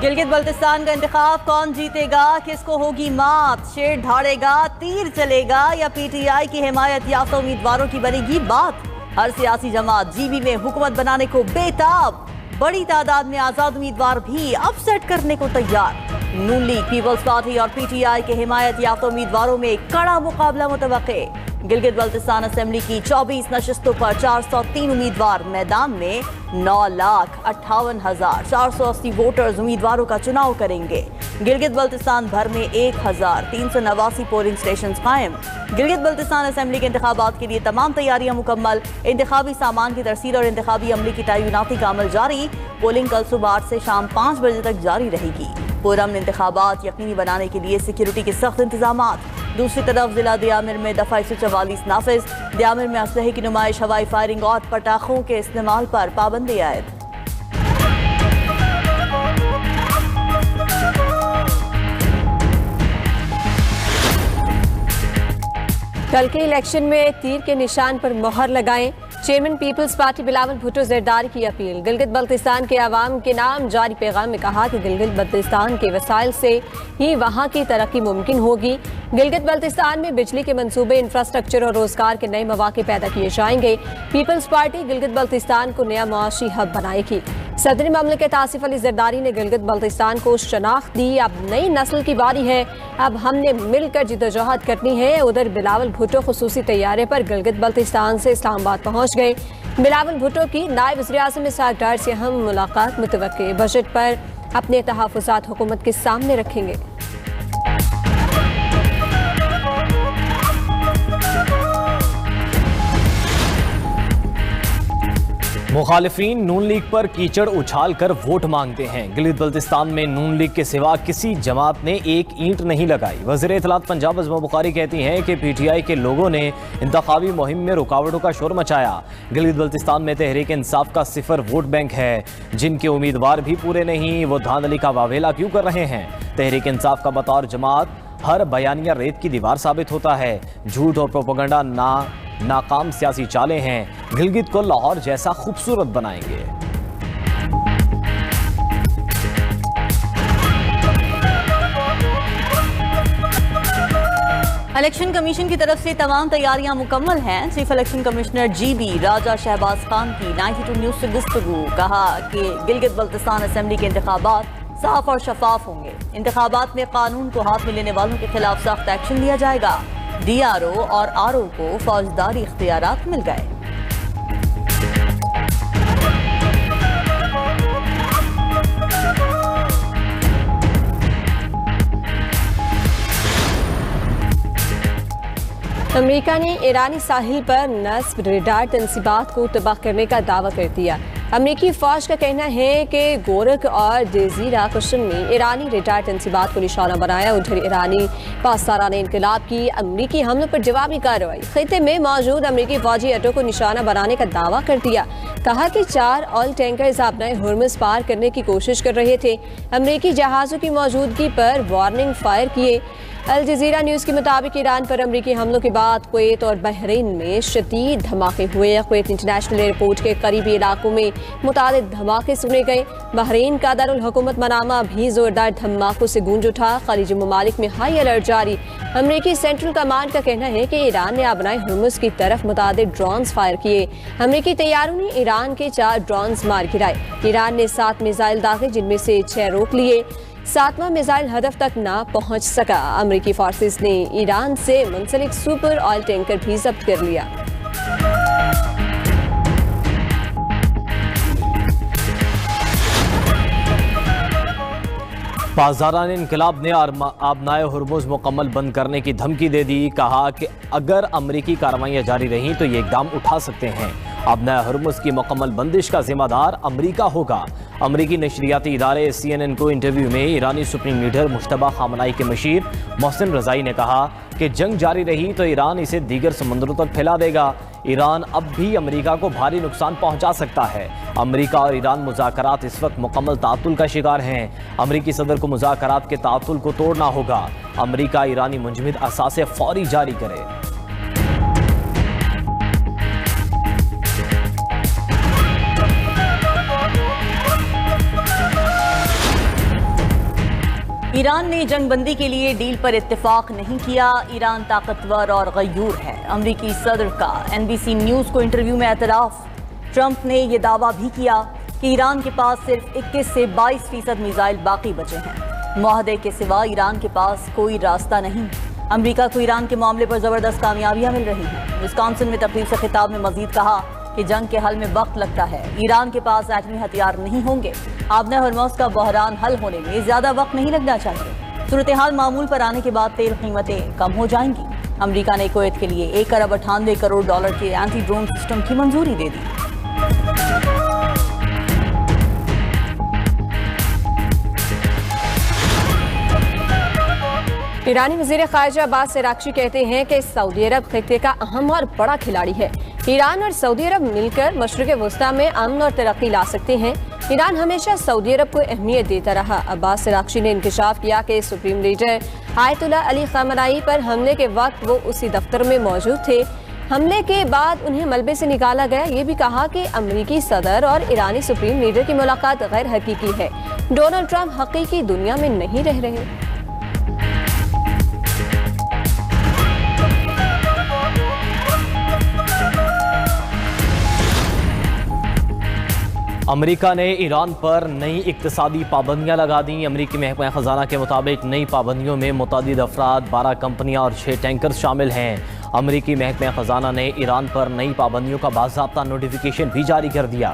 गिलगित बल्तिस्तान का इंतखाब कौन जीतेगा, किसको होगी मात, शेर धाड़ेगा, तीर चलेगा या पीटीआई की हिमायत याफ्ता उम्मीदवारों की बनेगी बात। हर सियासी जमात जीबी में हुकूमत बनाने को बेताब, बड़ी तादाद में आजाद उम्मीदवार भी अपसेट करने को तैयार। नून लीग, पीपल्स पार्टी और पीटीआई के हिमायत याफ्ता उम्मीदवारों में कड़ा मुकाबला मुतवक्के। गिलगित बल्तिस्तान असेंबली की 24 नशिस्तों पर 403 उम्मीदवार मैदान में 9,58,480 वोटर्स उम्मीदवारों का चुनाव करेंगे। गिलगित बल्तिस्तान भर में 1,389 पोलिंग स्टेशन कायम। गिलगित बल्तिस्तान असेंबली के इंतखाबात के लिए तमाम तैयारियां मुकम्मल। इंतखाबी सामान की तरसील और इंतखाबी अमले की तैनाती का अमल जारी। पोलिंग कल सुबह 8 से शाम 5 बजे तक जारी रहेगी। पुरअमन इंतखाबात यकीनी बनाने के लिए सिक्योरिटी के सख्त इंतजामात। दूसरी तरफ जिला दियामिर में दफा 144 नाफिज। दियामिर में असलहे की नुमाइश, हवाई फायरिंग और पटाखों के इस्तेमाल पर पाबंदी आयद। कल के इलेक्शन में तीर के निशान पर मोहर लगाएं। चेयरमैन पीपल्स पार्टी बिलावल भुट्टो जरदारी की अपील। गिलगित बल्तिस्तान के अवाम के नाम जारी पैगाम में कहा कि गिलगित बल्तिस्तान के वसाइल से ही वहाँ की तरक्की मुमकिन होगी। गिलगित बल्तिस्तान में बिजली के मंसूबे, इंफ्रास्ट्रक्चर और रोजगार के नए मौके पैदा किए जाएंगे। पीपल्स पार्टी गिलगित बल्तिस्तान को नया मुआशी हब बनाएगी। सदर ममलिकत आसिफ अली जरदारी ने गिलगित बल्तिस्तान को शनाख्त दी। अब नई नस्ल की बारी है, अब हमने मिलकर जिद्दोजहद करनी है। उधर बिलावल भुट्टो खुसूसी तैयारे पर गिलगित बल्तिस्तान से इस्लामाबाद पहुंच गए। बिलावल भुट्टो की नायब वज़ीर-ए-आज़म इसहाक डार से अहम मुलाकात मुतवक्के। बजट पर अपने तहफ़्फ़ुज़ात हुकूमत के सामने रखेंगे। मुखालिफिन नून लीग पर कीचड़ उछाल कर वोट मांगते हैं। गिलगित बल्तिस्तान में नून लीग के सिवा किसी जमात ने एक ईंट नहीं लगाई। वज़ीर इत्तलात पंजाब अज़मा बुखारी कहती हैं कि पीटीआई के लोगों ने इंतखाबी मुहिम में रुकावटों का शोर मचाया। गिलगित बल्तिस्तान में तहरीक इंसाफ का सिफर वोट बैंक है। जिनके उम्मीदवार भी पूरे नहीं, वो धांधली का वावेला क्यों कर रहे हैं। तहरीक इंसाफ का बतौर जमात हर बयानिया रेत की दीवार साबित होता है। झूठ और प्रोपेगेंडा नाकाम सियासी चालें हैं। गिलगित को लाहौर जैसा खूबसूरत बनाएंगे। इलेक्शन कमीशन की तरफ से तमाम तैयारियां मुकम्मल हैं। चीफ इलेक्शन कमिश्नर जीबी राजा शहबाज खान की 92 न्यूज से गुफ्तगू। कहा कि गिलगित बल्तिस्तान असेंबली के इंतखाबात साफ और शफाफ होंगे। इंतखाबात में कानून को हाथ में लेने वालों के खिलाफ सख्त एक्शन लिया जाएगा। डीआरओ और आरओ को फौजदारी इख्तियारात मिल गए। अमेरिका ने ईरानी साहिल पर नस्ब रेडार तंसीबात को तबाह करने का दावा कर दिया। अमेरिकी फौज का कहना है कि गोरख और जजीरा कश्म में ईरानी रेडार तंसीबात को निशाना बनाया। उधर ईरानी पासदारान इनकलाब की अमेरिकी हमलों पर जवाबी कार्रवाई। खिते में मौजूद अमेरिकी फौजी अड्डों को निशाना बनाने का दावा कर दिया। कहा कि 4 ऑयल टैंकर्स आपनाए हुर्मुज़ पार करने की कोशिश कर रहे थे। अमेरिकी जहाज़ों की मौजूदगी पर वार्निंग फायर किए। अल जजीरा न्यूज़ के मुताबिक ईरान पर अमेरिकी हमलों के बाद कुवैत और बहरीन में शदीद धमाके हुए। कुवैत इंटरनेशनल एयरपोर्ट के करीबी इलाकों में मुतादिद धमाके सुने गए। बहरीन का दारुल हुकूमत मनामा भी जोरदार धमाकों से गूंज उठा। खलीजी ममालिक में हाई अलर्ट जारी। अमेरिकी सेंट्रल कमांड का कहना है कि ईरान ने आपनाए हुर्मुज़ की तरफ मुतादिद ड्रोन्स फायर किए। अमेरिकी तैयारों ने ईरान के 4 ड्रोन्स मार गिराए। ईरान ने 7 मिसाइल दागे, जिनमें से 6 रोक लिए। 7वां मिसाइल हदफ तक ना पहुंच सका। अमेरिकी फोर्सेस ने ईरान से मुंसलिक सुपर ऑयल टैंकर भी जब्त कर लिया। पासदारान इनकलाब ने आबनाए हुर्मुज़ मुकम्मल बंद करने की धमकी दे दी। कहा कि अगर अमरीकी कार्रवाइयाँ जारी रहीं तो ये इक़दाम उठा सकते हैं। आबनाए हुर्मुज़ की मुकम्मल बंदिश का जिम्मेदार अमरीका होगा। अमरीकी नशरियाती इदारे CNN को इंटरव्यू में ईरानी सुप्रीम लीडर मुश्तबा खामनाई के मशीर मोहसिन रज़ाई ने कहा कि जंग जारी रही तो ईरान इसे दीगर समंदरों तक फैला देगा। ईरान अब भी अमरीका को भारी नुकसान पहुंचा सकता है। अमरीका और ईरान मुज़ाकरात इस वक्त मुकम्मल तातुल का शिकार हैं। अमरीकी सदर को मुज़ाकरात के तातुल को तोड़ना होगा। अमरीका ईरानी मुंजमद असासे फौरी जारी करे। ईरान ने जंगबंदी के लिए डील पर इत्तेफाक नहीं किया। ईरान ताकतवर और गयूर है। अमरीकी सदर का NBC न्यूज को इंटरव्यू में एतराफ। ट्रंप ने यह दावा भी किया कि ईरान के पास सिर्फ 21 से 22% मिसाइल बाकी बचे हैं। मुआहदे के सिवा ईरान के पास कोई रास्ता नहीं। अमरीका को ईरान के मामले पर जबरदस्त कामयाबियां मिल रही हैं। विस्कॉन्सिन में तकरीब से खिताब में मजीद कहा कि जंग के हल में वक्त लगता है। ईरान के पास एटमी हथियार नहीं होंगे। आबना हॉर्मुज़ का बहरान हल होने में ज्यादा वक्त नहीं लगना चाहिए। सूरत हाल मामूल पर आने के बाद तेल कीमतें कम हो जाएंगी। अमरीका ने कुवैत के लिए $1 अरब 98 करोड़ के एंटी ड्रोन सिस्टम की मंजूरी दे दी। ईरानी वज़ीर ख़ारिजा अब्बास अराग़ची कहते हैं कि सऊदी अरब खित्ते का अहम और बड़ा खिलाड़ी है। ईरान और सऊदी अरब मिलकर मशरिक़ वस्ता में अमन और तरक्की ला सकते हैं। ईरान हमेशा सऊदी अरब को अहमियत देता रहा। अब्बास अराग़ची ने इंकशाफ किया कि supreme leader Ayatollah Ali Khamenei पर हमले के वक्त वो उसी दफ्तर में मौजूद थे। हमले के बाद उन्हें मलबे से निकाला गया। ये भी कहा कि अमरीकी सदर और ईरानी सुप्रीम लीडर की मुलाकात गैर हकीकी है। डोनाल्ड ट्रंप हकीकी दुनिया में नहीं रह रहे। अमेरिका ने ईरान पर नई इक्तिसादी पाबंदियां लगा दी। अमरीकी महकमा ख़जाना के मुताबिक नई पाबंदियों में मुतअद्दिद अफराद, 12 कंपनियां और 6 टैंकर शामिल हैं। अमरीकी महकमा ख़जाना ने ईरान पर नई पाबंदियों का बाज़ाब्ता नोटिफिकेशन भी जारी कर दिया।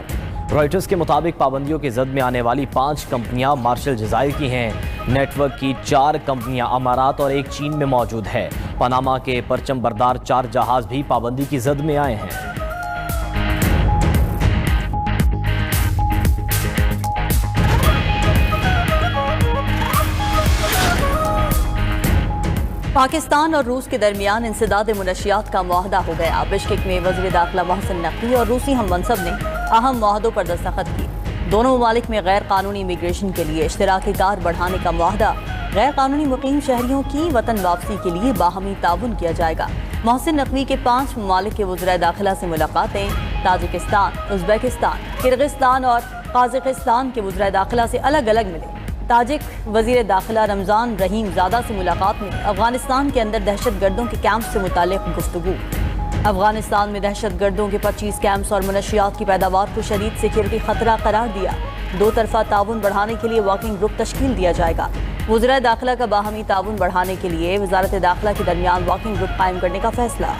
रॉयटर्स के मुताबिक पाबंदियों की जद में आने वाली 5 कंपनियां मार्शल जज़ायर की हैं। नेटवर्क की 4 कंपनियां अमारात और 1 चीन में मौजूद है। पनामा के परचम बरदार 4 जहाज भी पाबंदी की जद में आए हैं। पाकिस्तान और रूस के दरमियान इंसदाद मुनशियात का मुआहदा हो गया। बिश्केक में वज़ीर दाखिला मोहसिन नकवी और रूसी हम मनसब ने अहम मुआहदों पर दस्तखत किए। दोनों ममालिक में गैर कानूनी इमिग्रेशन के लिए इश्तराकी कार बढ़ाने का मुआहदा। गैर कानूनी मुकीम शहरियों की वतन वापसी के लिए बाहमी ताउन किया जाएगा। मोहसिन नकवी के 5 ममालिक के वज़ीर दाखिला से मुलाकातें ताजिकिस्तान, उज़्बेकिस्तान, किर्गिस्तान और काज़ाकिस्तान के वज़ीर दाखिला से अलग अलग मिले। ताजिक वज़ीर दाखिला रमज़ान रहीम ज़ादा से मुलाकात में अफगानिस्तान के अंदर दहशत गर्दों के कैंप से मुताल्लिक़ गुफ्तगू। अफगानिस्तान में दहशत गर्दों के 25 कैंप्स और मुनशियात की पैदावार को शदीद सिक्योरिटी खतरा करार दिया। 2 तरफ़ा ताउन बढ़ाने के लिए वर्किंग ग्रुप तश्कील दिया जाएगा। वज़ीर दाखिला का बाहमी ताउन बढ़ाने के लिए वज़ारत दाखिला के दरमियान वर्किंग ग्रुप कायम करने का फैसला।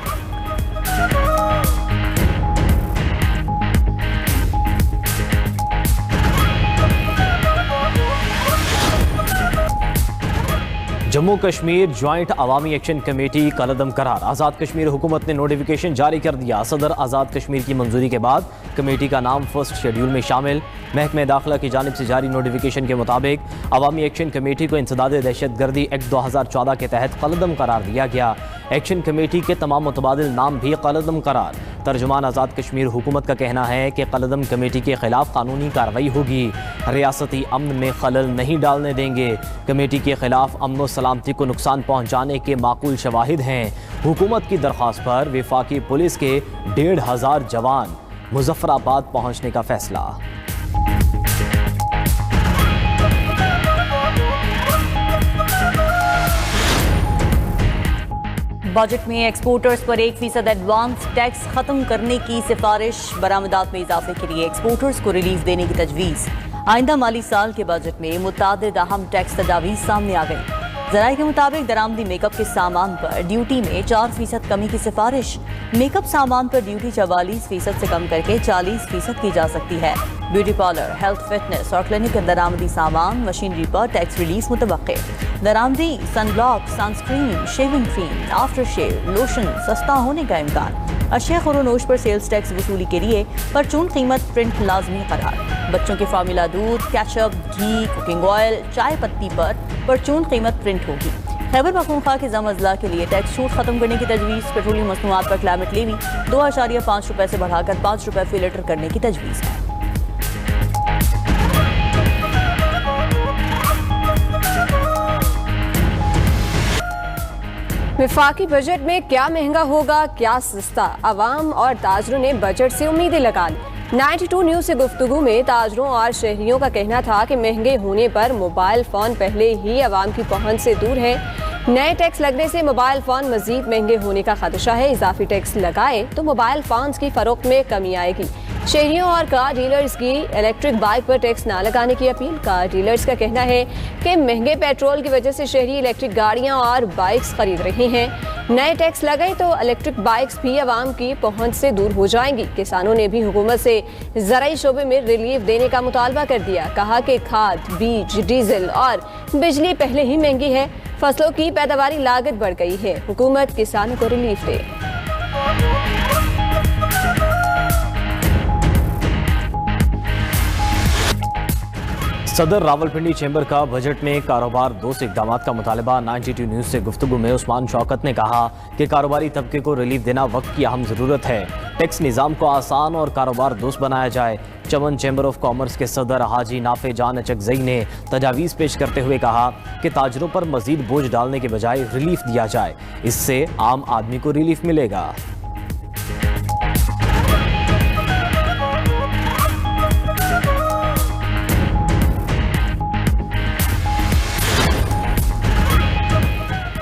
जम्मू कश्मीर ज्वाइंट अवामी एक्शन कमेटी कलअदम करार। आज़ाद कश्मीर हुकूमत ने नोटिफिकेशन जारी कर दिया। सदर आज़ाद कश्मीर की मंजूरी के बाद कमेटी का नाम फर्स्ट शेड्यूल में शामिल। महकमा दाखिला की जानिब से जारी नोटिफिकेशन के मुताबिक अवामी एक्शन कमेटी को इंसदाद दहशतगर्दी एक्ट 2014 के तहत कलअदम करार दिया गया। एक्शन कमेटी के तमाम मुतबादिल नाम भी कलअदम करार। तर्जुमान आज़ाद कश्मीर हुकूमत का कहना है कि कलअदम कमेटी के खिलाफ कानूनी कार्रवाई होगी। रियासती अमन में खलल नहीं डालने देंगे। कमेटी के खिलाफ अमन सलामती को नुकसान पहुँचाने के माकूल शवाहिद हैं। हुकूमत की दरख्वास्त पर वफाकी पुलिस के 1500 जवान मुजफ्फराबाद पहुँचने का फैसला। बजट में एक्सपोर्टर्स पर 1% एडवांस टैक्स खत्म करने की सिफारिश। बरामदात में इजाफे के लिए एक्सपोर्टर्स को रिलीफ देने की तजवीज़। आइंदा माली साल के बजट में मुतअद्दिद अहम टैक्स तजावीज़ सामने आ गई। ज़राए के मुताबिक दरामदी मेकअप के सामान पर ड्यूटी में 4% कमी की सिफारिश। मेकअप सामान पर ड्यूटी 44% से कम करके 40% की जा सकती है। ब्यूटी पार्लर, हेल्थ फिटनेस और क्लिनिक के दरामदी सामान मशीनरी पर टैक्स रिलीफ मुतवक्के। दरामदी sunblock, sunscreen, shaving cream, after shave, lotion सस्ता होने का इम्कान। अशिया खुरोनोश पर सेल्स टैक्स वसूली के लिए परचून कीमत प्रिंट लाजमी करार। बच्चों के फार्मूला दूध, केचप, घी, कुकिंग ऑयल, चाय पत्ती पर परचून कीमत प्रिंट होगी। खैबर पख्तूनख्वा के ज़म अजला के लिए टैक्स छूट खत्म करने की तजवीज़। पेट्रोलियम मसनूआत पर क्लाइमेट लेवी 2.5 रुपये से बढ़ाकर 5 रुपये फी लीटर करने की तजवीज़ है। वफाकी बजट में क्या महंगा होगा, क्या सस्ता। अवाम और ताजरों ने बजट से उम्मीदें लगा ली। 92 न्यूज से गुफ्तगू में ताजरों और शहरियों का कहना था कि महंगे होने पर मोबाइल फोन पहले ही आवाम की पहुंच से दूर है। नए टैक्स लगने से मोबाइल फोन मजीद महंगे होने का खदशा है। इजाफी टैक्स लगाए तो मोबाइल फोन्स की फरोख्त में कमी आएगी। शहरियों और कार डीलर्स की इलेक्ट्रिक बाइक पर टैक्स ना लगाने की अपील। कार डीलर्स का कहना है कि महंगे पेट्रोल की वजह से शहरी इलेक्ट्रिक गाड़ियां और बाइक्स खरीद रहे हैं। नए टैक्स लगाए तो इलेक्ट्रिक बाइक्स भी आवाम की पहुंच से दूर हो जाएंगी। किसानों ने भी हुकूमत से ज़राई शोबे में रिलीफ देने का मुतालबा कर दिया। कहा कि खाद, बीज, डीजल और बिजली पहले ही महंगी है। फसलों की पैदावारी लागत बढ़ गई है। हुकूमत किसानों को रिलीफ दे। सदर रावलपिंडी चैम्बर का बजट में कारोबार दोस्त इकदाम का मुतालबा। 92 न्यूज से गुफ्तगू में उस्मान शौकत ने कहा कि कारोबारी तबके को रिलीफ देना वक्त की अहम ज़रूरत है। टैक्स निज़ाम को आसान और कारोबार दोस्त बनाया जाए। चमन चैम्बर ऑफ कॉमर्स के सदर हाजी नाफे जान अचकजई ने तजावीज़ पेश करते हुए कहा कि ताजरों पर मजीद बोझ डालने के बजाय रिलीफ दिया जाए। इससे आम आदमी को रिलीफ मिलेगा।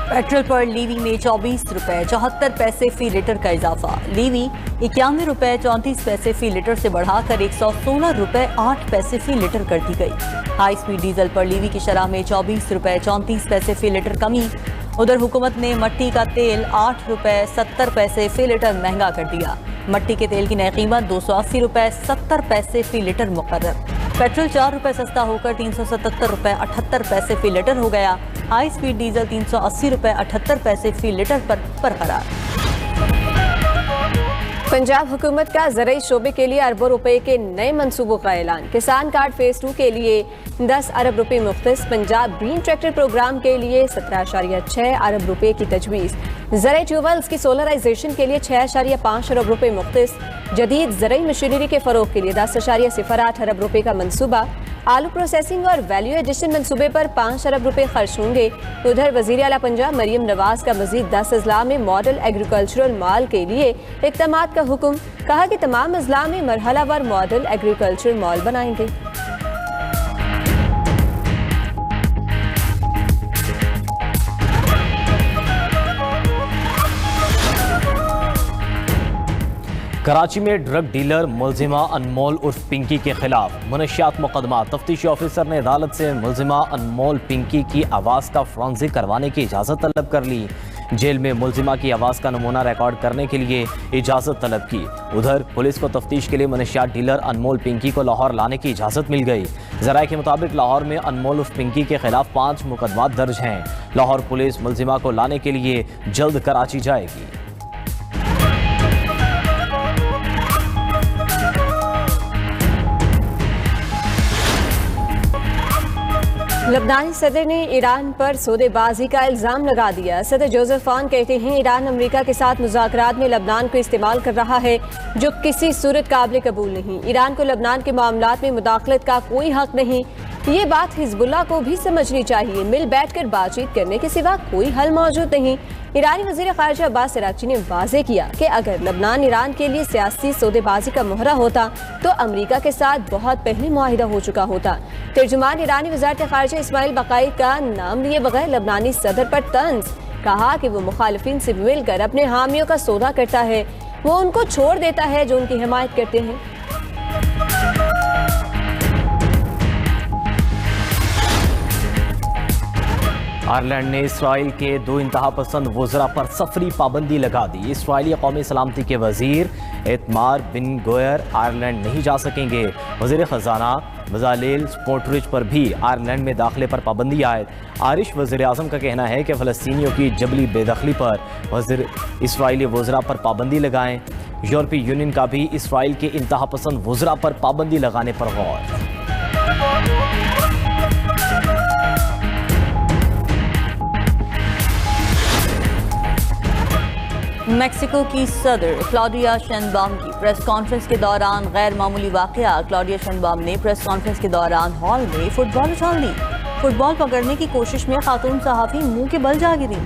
पेट्रोल पर लीवी में 24 रुपए 74 पैसे फी लीटर का इजाफा। लीवी 91 रुपए 34 पैसे फी लीटर से बढ़ाकर 116 रुपए 8 पैसे फी लीटर कर दी गई। हाई स्पीड डीजल पर लीवी की शरह में 24 रुपए 34 पैसे फी लीटर कमी। उधर हुकूमत ने मट्टी का तेल 8 रुपए 70 पैसे फी लीटर महंगा कर दिया। मट्टी के तेल की नई कीमत 280 रुपए 70 पैसे फी लीटर मुकर्रर। पेट्रोल 4 रुपए सस्ता होकर 377 रुपए 78 पैसे फी लीटर हो गया। हाई स्पीड डीजल 380 रुपए 78 पैसे फी लीटर पर बरकरार। पंजाब हुकूमत का ज़राई शोबे के लिए अरबों रुपए के नए मंसूबों का ऐलान। किसान कार्ड फेज 2 के लिए 10 अरब रुपए मुख्तस। पंजाब ग्रीन ट्रैक्टर प्रोग्राम के लिए 17.6 अरब रुपए की तजवीज़। ज़राई ट्यूबवेल्स की सोलराइजेशन के लिए 6.5 अरब रुपए मुख्तस। जदीद ज़राई मशीनरी के फ़रोग के लिए 10.08 अरब रुपए का मनसूबा। आलू प्रोसेसिंग और वैल्यू एडिशन मंसूबे पर 5 अरब रुपए खर्च होंगे। उधर वज़ीर आला पंजाब मरियम नवाज का मजीद 10 अजला में मॉडल एग्रीकल्चरल माल के लिए इक़दामात का हुक्म। कहा कि तमाम अजला में मरहलावार मॉडल एग्रीकल्चरल माल बनाएंगे। कराची में ड्रग डीलर मुलजिमा अनमोल उर्फ पिंकी के खिलाफ मनशियात मुकदमा। तफ्तीशी ऑफिसर ने अदालत से मुलजिमा अनमोल पिंकी की आवाज़ का फॉरेंसिक करवाने की इजाज़त तलब कर ली। जेल में मुलजिमा की आवाज़ का नमूना रिकॉर्ड करने के लिए इजाज़त तलब की। उधर पुलिस को तफ्तीश के लिए मनशियात डीलर अनमोल पिंकी को लाहौर लाने की इजाज़त मिल गई। ज़राए के मुताबिक लाहौर में अनमोल उर्फ पिंकी के खिलाफ 5 मुकदमा दर्ज हैं। लाहौर पुलिस मुलजिमा को लाने के लिए जल्द कराची जाएगी। लबनानी सदर ने ईरान पर सौदेबाजी का इल्ज़ाम लगा दिया। सदर जोसेफ ऑन कहते हैं ईरान अमेरिका के साथ मुज़ाकरात में लबनान को इस्तेमाल कर रहा है, जो किसी सूरत काबिल कबूल नहीं। ईरान को लबनान के मामलात में मुदाखलत का कोई हक नहीं। ये बात हिजबुल्लाह को भी समझनी चाहिए। मिल बैठकर बातचीत करने के सिवा कोई हल मौजूद नहीं। ईरानी वज़ीर ख़ारिजा अब्बास अराग़ची ने वाज़ेह किया कि अगर लबनान ईरान के लिए सियासी सौदेबाजी का मोहरा होता तो अमेरिका के साथ बहुत पहले मुआहिदा हो चुका होता। तर्जुमान ईरानी वज़ारत ख़ारिजा इस्माइल बक़ाई का नाम लिए बगैर लबनानी सदर पर तंज। कहा कि वो मुखालिफिन से मिलकर अपने हामियों का सौदा करता है, वो उनको छोड़ देता है जो उनकी हिमायत करते हैं। आयरलैंड ने इसराइल के 2 इंतहा पसंद वज़रा पर सफरी पाबंदी लगा दी। इसराइली कौमी सलामती के वज़ीर एतमार बिन गोयर आयरलैंड नहीं जा सकेंगे। वज़ीर ख़जाना बजालेल स्पोर्टरिच पर भी आयरलैंड में दाखिले पर पाबंदी आयद। आयरिश वज़ीर आज़म का कहना है कि फ़लस्तीनियों की जबली बेदखली पर वज़ीर इसराइली वज़रा पर पाबंदी लगाएं। यूरोपीय यूनियन का भी इसराइल के इंतहा पसंद वज़रा पर पाबंदी लगाने पर गौर। मेक्सिको की सदर क्लॉडिया शेनबाम की प्रेस कॉन्फ्रेंस के दौरान गैर मामूली वाकया। क्लॉडिया शेनबाम ने प्रेस कॉन्फ्रेंस के दौरान हॉल में फुटबॉल उछाल दी। फुटबॉल पकड़ने की कोशिश में खातून सहाफ़ी मुंह के बल जा गिरी।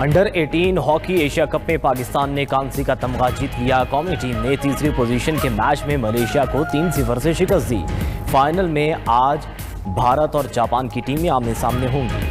अंडर 18 हॉकी एशिया कप में पाकिस्तान ने कांसी का तमगा जीत लिया। कौमी टीम ने तीसरी पोजीशन के मैच में मलेशिया को 3-0 से शिकस्त दी। फाइनल में आज भारत और जापान की टीमें आमने सामने होंगी।